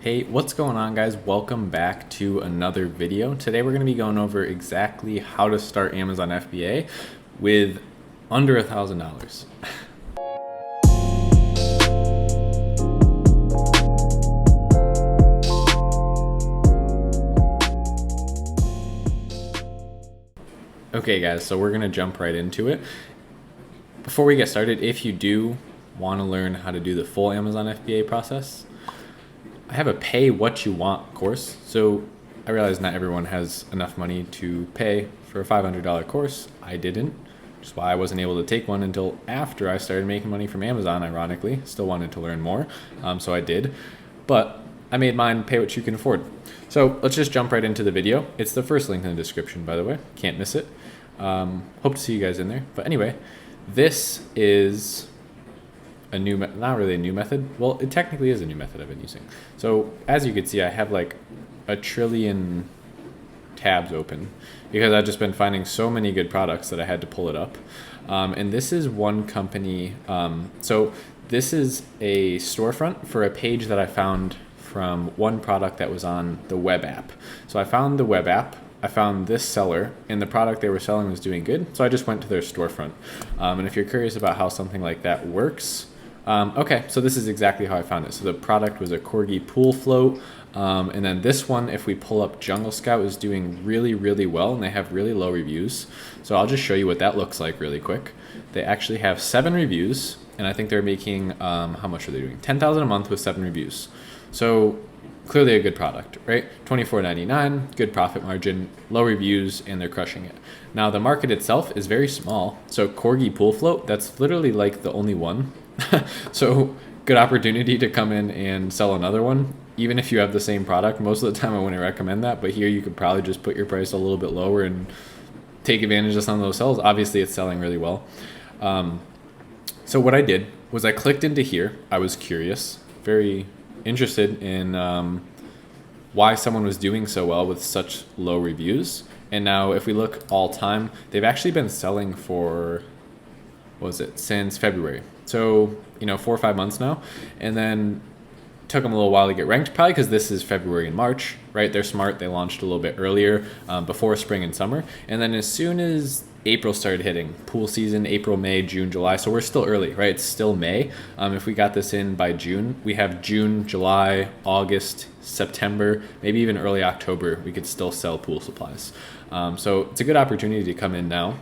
Hey, what's going on, guys? Welcome back to another video. Today we're going to be going over exactly how to start Amazon FBA with under $1,000. Okay, guys, so we're going to jump right into it. Before we get started, if you do want to learn how to do the full Amazon FBA process, I have a pay what you want course. So I realize not everyone has enough money to pay for a $500 course. I didn't, which is why I wasn't able to take one until after I started making money from Amazon, ironically. Still wanted to learn more, so I did. But I made mine pay what you can afford. So let's just jump right into the video. It's the first link in the description, by the way. Can't miss it. Hope to see you guys in there. But anyway, this is a new, not really a new method. Well, it technically is a new method I've been using. So as you can see, I have like a trillion tabs open because I've just been finding so many good products that I had to pull it up. And this is one company. So this is a storefront for a page that I found from one product that was on the web app. So I found the web app, I found this seller, and the product they were selling was doing good. So I just went to their storefront. And if you're curious about how something like that works, okay, so this is exactly how I found it. So the product was a Corgi pool float. And then this one, if we pull up Jungle Scout, is doing really, really well, and they have really low reviews. So I'll just show you what that looks like really quick. They actually have 7 reviews, and I think they're making, how much are they doing? $10,000 a month with 7 reviews. So clearly a good product, right? $24.99, good profit margin, low reviews, and they're crushing it. Now the market itself is very small. So Corgi pool float, that's literally like the only one. So good opportunity to come in and sell another one, even if you have the same product. Most of the time I wouldn't recommend that, but here you could probably just put your price a little bit lower and take advantage of some of those sales. Obviously it's selling really well. So what I did was I clicked into here. I was curious, very interested in why someone was doing so well with such low reviews. And now if we look all time, they've actually been selling for, what was it, since February. So, 4 or 5 months now. And then took them a little while to get ranked, probably because this is February and March, right? They're smart. They launched a little bit earlier, before spring and summer. And then as soon as April started hitting, pool season, April, May, June, July. So we're still early, right? It's still May. If we got this in by June, we have June, July, August, September, maybe even early October, we could still sell pool supplies. So it's a good opportunity to come in now.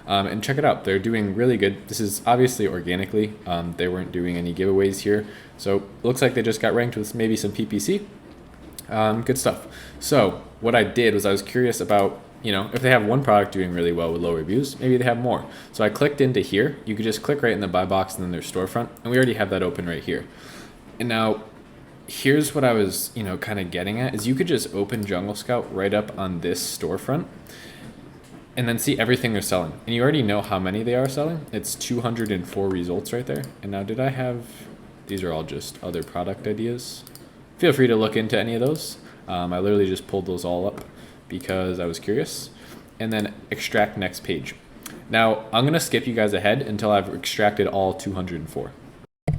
And check it out. They're doing really good. This is obviously organically. They weren't doing any giveaways here. So it looks like they just got ranked with maybe some PPC. Good stuff. So what I did was I was curious about, if they have one product doing really well with low reviews, maybe they have more. So I clicked into here. You could just click right in the buy box and then their storefront. And we already have that open right here. And now here's what I was, kind of getting at is you could just open Jungle Scout right up on this storefront and then see everything they're selling. And you already know how many they are selling. It's 204 results right there. And now did I have, these are all just other product ideas. Feel free to look into any of those. I literally just pulled those all up because I was curious. And then extract next page. Now I'm gonna skip you guys ahead until I've extracted all 204. All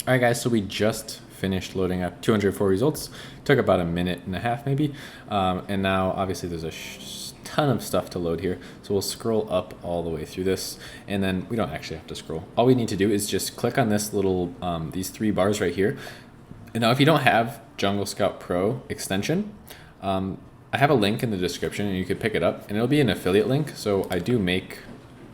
right guys, so we just finished loading up 204 results. Took about a minute and a half maybe. And now obviously there's a ton of stuff to load here. So we'll scroll up all the way through this, and then we don't actually have to scroll. All we need to do is just click on this little, these 3 bars right here. And now if you don't have Jungle Scout Pro extension, I have a link in the description and you could pick it up, and it'll be an affiliate link. So I do make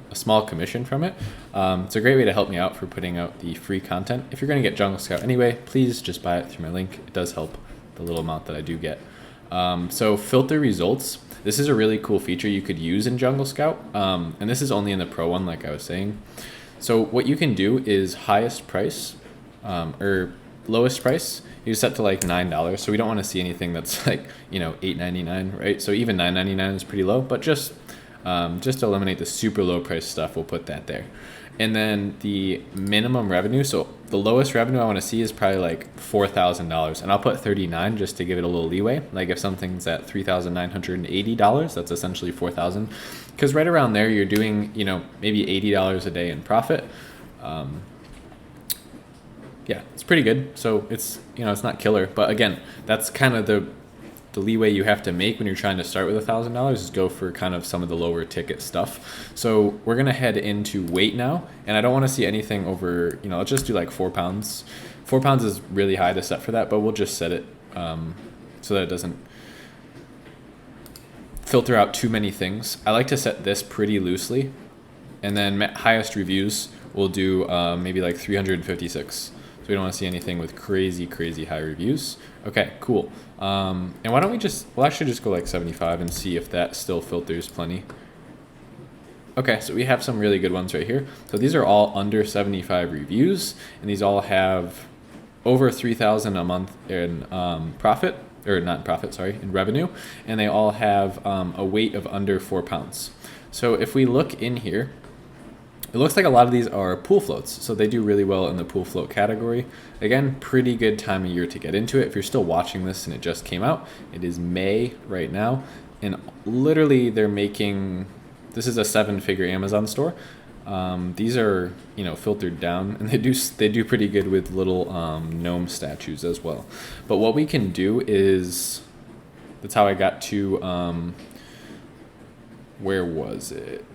a small commission from it. It's a great way to help me out for putting out the free content. If you're gonna get Jungle Scout anyway, please just buy it through my link. It does help the little amount that I do get. So filter results. This is a really cool feature you could use in Jungle Scout. And this is only in the Pro one, like I was saying. So what you can do is highest price, or lowest price, you set to like $9. So we don't want to see anything that's like, $8.99, right? So even $9.99 is pretty low, but just to eliminate the super low price stuff, we'll put that there. And then the minimum revenue, so the lowest revenue I want to see is probably like $4,000, and I'll put 39 just to give it a little leeway. Like if something's at $3,980, that's essentially 4,000, because right around there you're doing, maybe $80 a day in profit. Yeah, it's pretty good. So it's, it's not killer, but again, that's kind of the leeway you have to make when you're trying to start with $1,000 is go for kind of some of the lower ticket stuff. So we're gonna head into weight now, and I don't want to see anything over, let's just do like 4 pounds. 4 pounds is really high to set for that, but we'll just set it so that it doesn't filter out too many things. I like to set this pretty loosely, and then highest reviews we'll do maybe like 356. So we don't want to see anything with crazy high reviews. Okay, cool. And why don't we'll actually just go like 75 and see if that still filters plenty. Okay, so we have some really good ones right here. So these are all under 75 reviews, and these all have over 3,000 a month in profit, or not profit, sorry, in revenue, and they all have a weight of under 4 pounds. So if we look in here, it looks like a lot of these are pool floats, so they do really well in the pool float category. Again, pretty good time of year to get into it. If you're still watching this and it just came out, it is May right now, and literally they're making, this is a 7-figure Amazon store. These are, filtered down, and they do pretty good with little gnome statues as well. But what we can do is, that's how I got to, where was it?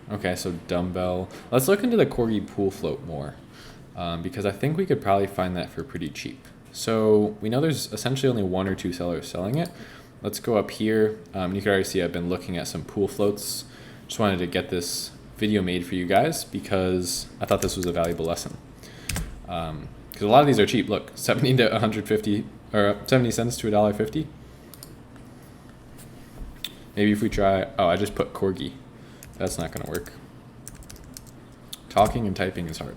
Okay, so dumbbell. Let's look into the corgi pool float more, because I think we could probably find that for pretty cheap. So we know there's essentially only 1 or 2 sellers selling it. Let's go up here. You can already see I've been looking at some pool floats. Just wanted to get this video made for you guys because I thought this was a valuable lesson. Because a lot of these are cheap. Look, 70 to 150, or 70 cents to $1.50. Maybe if we try, I just put corgi. That's not going to work. Talking and typing is hard.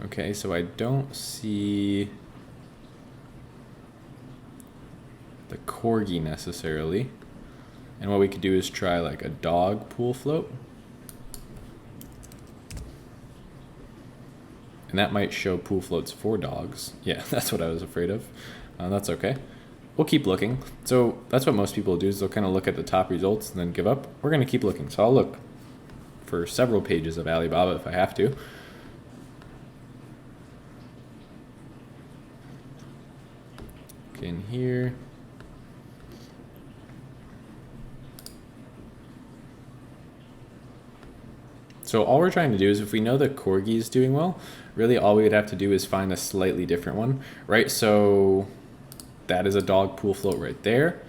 Okay, so I don't see the corgi necessarily. And what we could do is try like a dog pool float. And that might show pool floats for dogs. Yeah, that's what I was afraid of. That's okay. We'll keep looking. So that's what most people do, is they'll kind of look at the top results and then give up. We're going to keep looking. So I'll look for several pages of Alibaba if I have to. Okay, in here. So all we're trying to do is, if we know the corgi is doing well, really all we would have to do is find a slightly different one, right? So that is a dog pool float right there.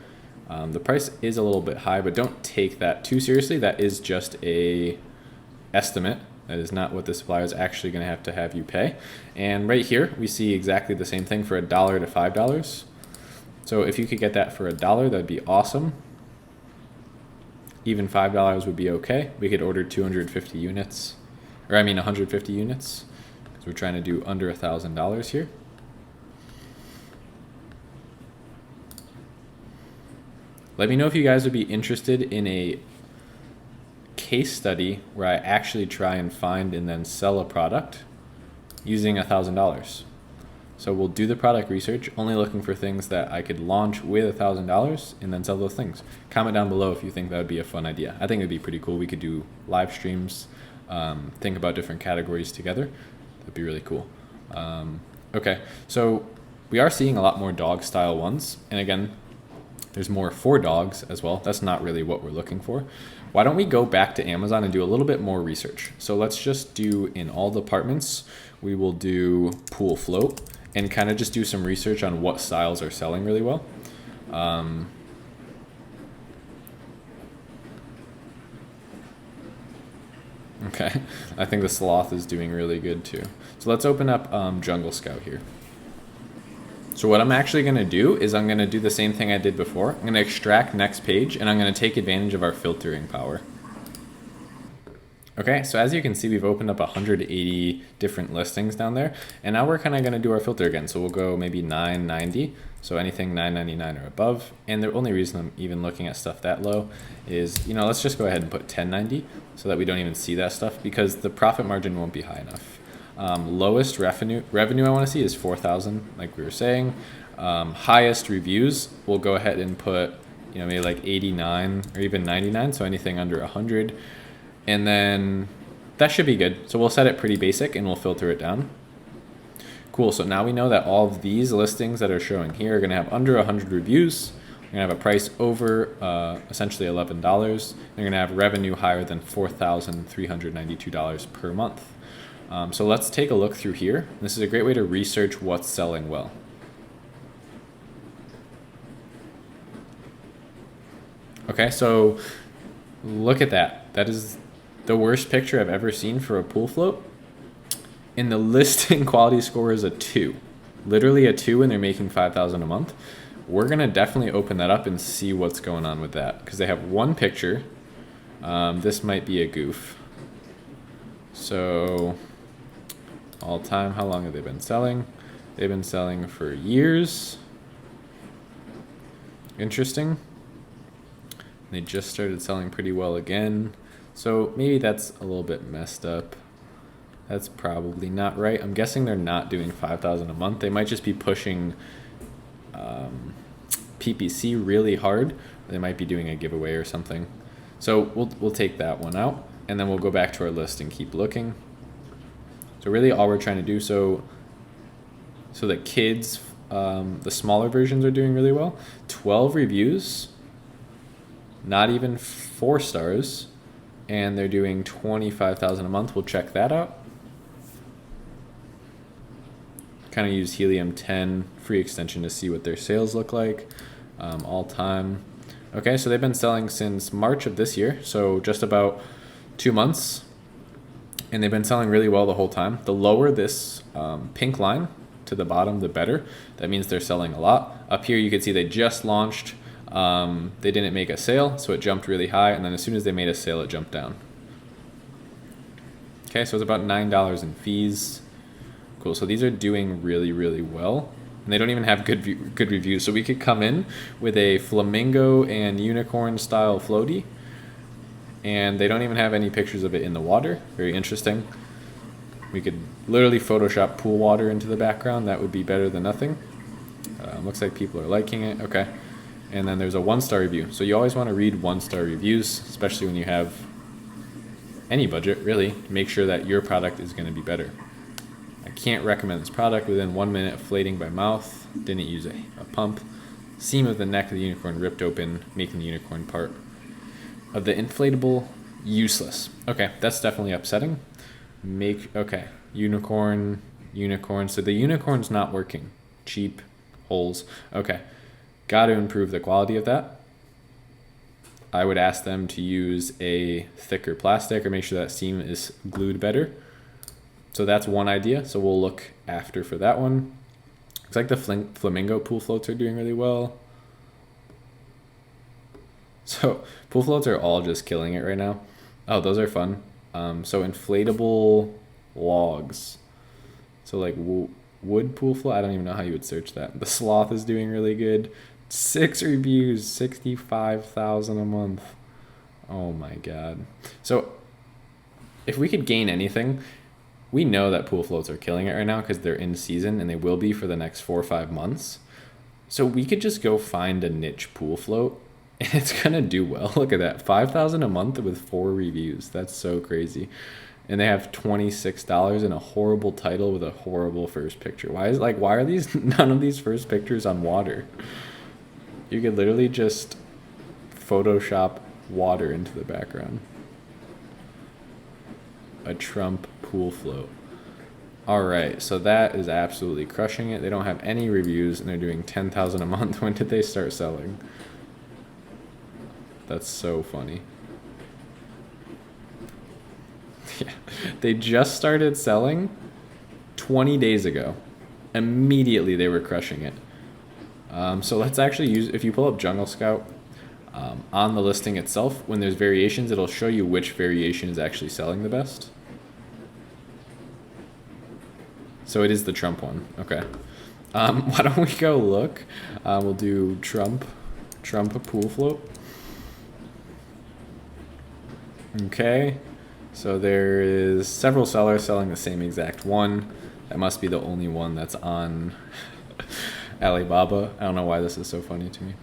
The price is a little bit high, but don't take that too seriously. That is just a estimate. That is not what the supplier is actually going to have you pay. And right here, we see exactly the same thing for $1 to $5. So if you could get that for $1, that'd be awesome. Even $5 would be okay. We could order 250 units, or 150 units, because we're trying to do under $1,000 here. Let me know if you guys would be interested in a case study where I actually try and find and then sell a product using $1,000. So we'll do the product research, only looking for things that I could launch with $1,000 and then sell those things. Comment down below if you think that would be a fun idea. I think it'd be pretty cool. We could do live streams, think about different categories together. That'd be really cool. Okay, so we are seeing a lot more dog style ones. And again, there's more for dogs as well. That's not really what we're looking for. Why don't we go back to Amazon and do a little bit more research? So let's just do, in all departments, we will do pool float and kind of just do some research on what styles are selling really well. Okay, I think the sloth is doing really good too. So let's open up Jungle Scout here. So what I'm actually going to do is I'm going to do the same thing I did before. I'm going to extract next page, and I'm going to take advantage of our filtering power. Okay, so as you can see, we've opened up 180 different listings down there, and now we're kind of going to do our filter again. So we'll go maybe 990, so anything 999 or above. And the only reason I'm even looking at stuff that low is, let's just go ahead and put 1090 so that we don't even see that stuff, because the profit margin won't be high enough. Lowest revenue I want to see is 4,000, like we were saying. Highest reviews, we'll go ahead and put, maybe like 89 or even 99, so anything under 100. And then that should be good. So we'll set it pretty basic and we'll filter it down. Cool, so now we know that all of these listings that are showing here are gonna have under 100 reviews. They're gonna have a price over essentially $11. They're gonna have revenue higher than $4,392 per month. So let's take a look through here. This is a great way to research what's selling well. Okay, so look at that. That is the worst picture I've ever seen for a pool float. And the listing quality score is a 2. Literally a 2, and they're making $5,000 a month. We're gonna definitely open that up and see what's going on with that, because they have one picture. This might be a goof. So all time, how long have they been selling? They've been selling for years. Interesting. They just started selling pretty well again. So maybe that's a little bit messed up. That's probably not right. I'm guessing they're not doing $5,000 a month. They might just be pushing PPC really hard. They might be doing a giveaway or something. So we'll take that one out, and then we'll go back to our list and keep looking. So really all we're trying to do, so the kids, the smaller versions are doing really well. 12 reviews, not even 4 stars, and they're doing $25,000 a month. We'll check that out. Kind of use Helium 10 free extension to see what their sales look like all time. Okay, so they've been selling since March of this year, so just about 2 months, and they've been selling really well the whole time. The lower this pink line to the bottom, the better. That means they're selling a lot. Up here you can see they just launched. They didn't make a sale, so it jumped really high, and then as soon as they made a sale, it jumped down. Okay, so it's about $9 in fees. Cool, so these are doing really, really well. And they don't even have good reviews. So we could come in with a flamingo and unicorn style floaty, and they don't even have any pictures of it in the water. Very interesting. We could literally Photoshop pool water into the background. That would be better than nothing. Looks like people are liking it. Okay. And then there's a 1-star review. So you always want to read 1-star reviews, especially when you have any budget, really. Make sure that your product is going to be better. I can't recommend this product. Within 1 minute of flating by mouth. Didn't use a pump. Seam of the neck of the unicorn ripped open, making the unicorn part of the inflatable useless. Okay, that's definitely upsetting. Okay, unicorn. So the unicorn's not working. Cheap holes. Okay, got to improve the quality of that. I would ask them to use a thicker plastic or make sure that seam is glued better. So that's one idea. So we'll look after for that one. Looks like the flamingo pool floats are doing really well. So pool floats are all just killing it right now. Oh, those are fun. So inflatable logs. So like wood pool float. I don't even know how you would search that. The sloth is doing really good. 6 reviews, 65,000 a month. Oh my god. So if we could gain anything, we know that pool floats are killing it right now because they're in season, and they will be for the next 4 or 5 months. So we could just go find a niche pool float, and it's gonna do well. Look at that, 5,000 a month with 4 reviews. That's so crazy. And they have $26 and a horrible title with a horrible first picture. Why are these none of these first pictures on water? You could literally just Photoshop water into the background. A Trump pool float. All right, so that is absolutely crushing it. They don't have any reviews, and they're doing 10,000 a month. When did they start selling? That's so funny. Yeah, they just started selling 20 days ago. Immediately they were crushing it. So let's actually use, if you pull up Jungle Scout on the listing itself, when there's variations, it'll show you which variation is actually selling the best. So it is the Trump one. Okay. Why don't we go look? We'll do Trump pool float. Okay. So there is several sellers selling the same exact one. That must be the only one that's on Alibaba. I don't know why this is so funny to me.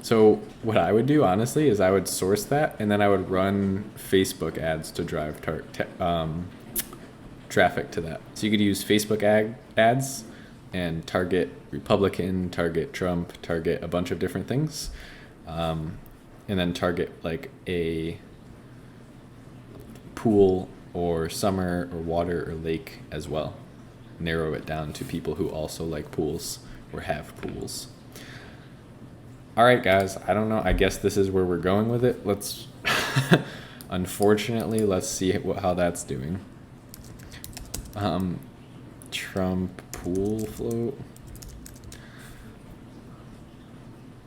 So what I would do, honestly, is I would source that, and then I would run Facebook ads to drive traffic to that. So you could use Facebook ads and target Republican, target Trump, target a bunch of different things, and then target like a pool or summer or water or lake as well. Narrow it down to people who also like pools or have pools. All right, guys, I don't know. I guess this is where we're going with it. Let's, unfortunately, let's see how that's doing. Trump pool float.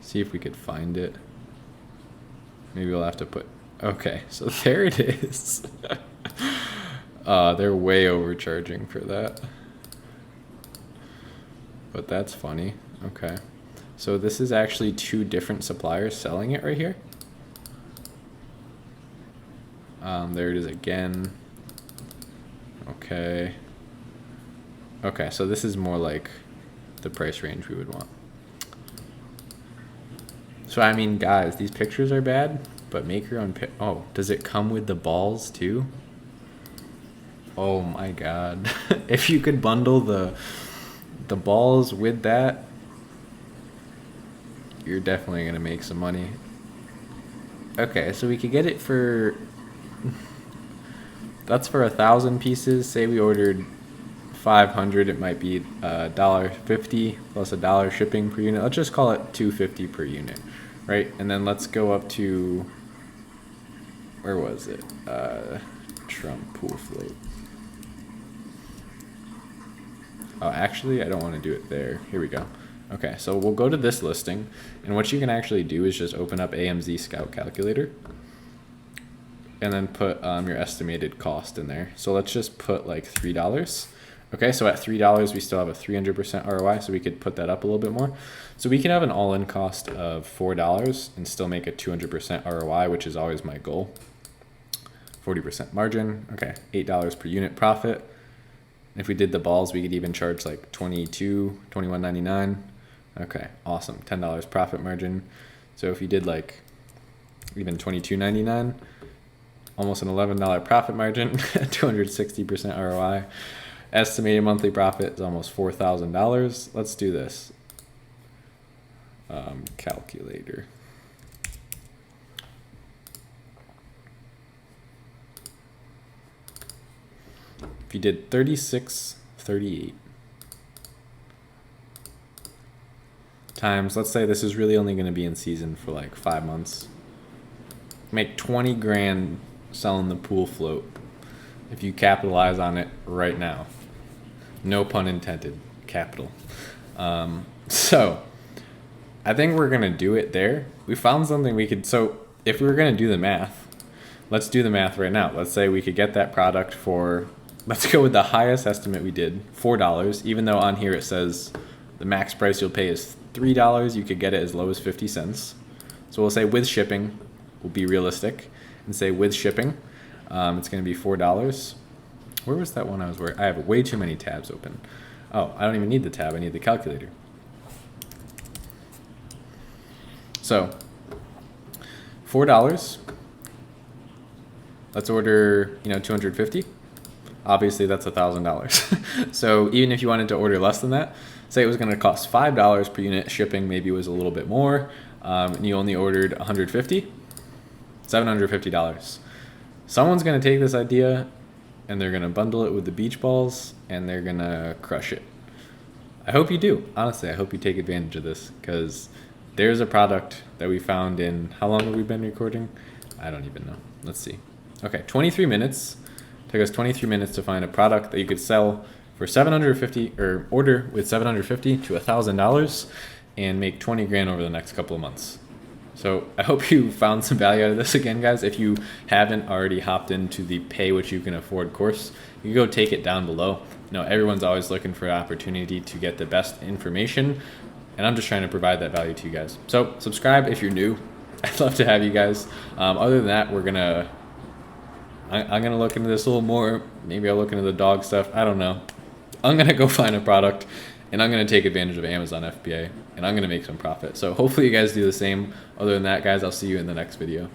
See if we could find it. Maybe we'll have to put, okay, so there it is. They're way overcharging for that. But that's funny. Okay. So this is actually two different suppliers selling it right here. There it is again. Okay. Okay, so this is more like the price range we would want. So I mean, guys, these pictures are bad, but make your own oh, does it come with the balls too? Oh my god. If you could bundle the balls with that, you're definitely gonna make some money. Okay, so we could get it for, that's for 1,000 pieces. Say we ordered 500, it might be $1.50 plus $1 shipping per unit. Let's just call it $2.50 per unit, right? And then let's go up to, where was it? Trump pool float. Oh, actually, I don't want to do it there. Here we go. Okay, so we'll go to this listing, and what you can actually do is just open up AMZ Scout Calculator, and then put your estimated cost in there. So let's just put like $3. Okay, so at $3, we still have a 300% ROI, so we could put that up a little bit more. So we can have an all-in cost of $4 and still make a 200% ROI, which is always my goal. 40% margin, okay, $8 per unit profit. If we did the balls, we could even charge like $21.99. Okay, awesome, $10 profit margin. So if you did like even $22.99, almost an $11 profit margin, 260% ROI. Estimated monthly profit is almost $4,000. Let's do this. Calculator. If you did 36.38 times, let's say this is really only going to be in season for like 5 months. Make 20 grand selling the pool float if you capitalize on it right now. No pun intended, capital. So I think we're going to do it there. We found something we could, so if we were going to do the math, let's do the math right now. Let's say we could get that product for, let's go with the highest estimate we did, $4, even though on here it says the max price you'll pay is $3, you could get it as low as 50 cents. So we'll say with shipping, we'll be realistic and say with shipping, it's going to be $4. Where was that one I was working? I have way too many tabs open. Oh, I don't even need the tab. I need the calculator. So, $4. Let's order, 250. Obviously, that's $1,000. So even if you wanted to order less than that, say it was going to cost $5 per unit. Shipping maybe was a little bit more, and you only ordered 150. $750. Someone's going to take this idea and they're going to bundle it with the beach balls and they're going to crush it. I hope you do. Honestly, I hope you take advantage of this, because there's a product that we found in, how long have we been recording? I don't even know. Let's see. Okay, 23 minutes. It took us 23 minutes to find a product that you could sell for $750, or order with $750 to $1,000 and make 20 grand over the next couple of months. So I hope you found some value out of this. Again, guys, if you haven't already hopped into the pay what you can afford course, you can go take it down below. Everyone's always looking for an opportunity to get the best information, and I'm just trying to provide that value to you guys. So subscribe if you're new. I'd love to have you guys. Other than that, I'm gonna look into this a little more. Maybe I'll look into the dog stuff. I don't know. I'm gonna go find a product and I'm going to take advantage of Amazon FBA, and I'm going to make some profit. So hopefully you guys do the same. Other than that, guys, I'll see you in the next video.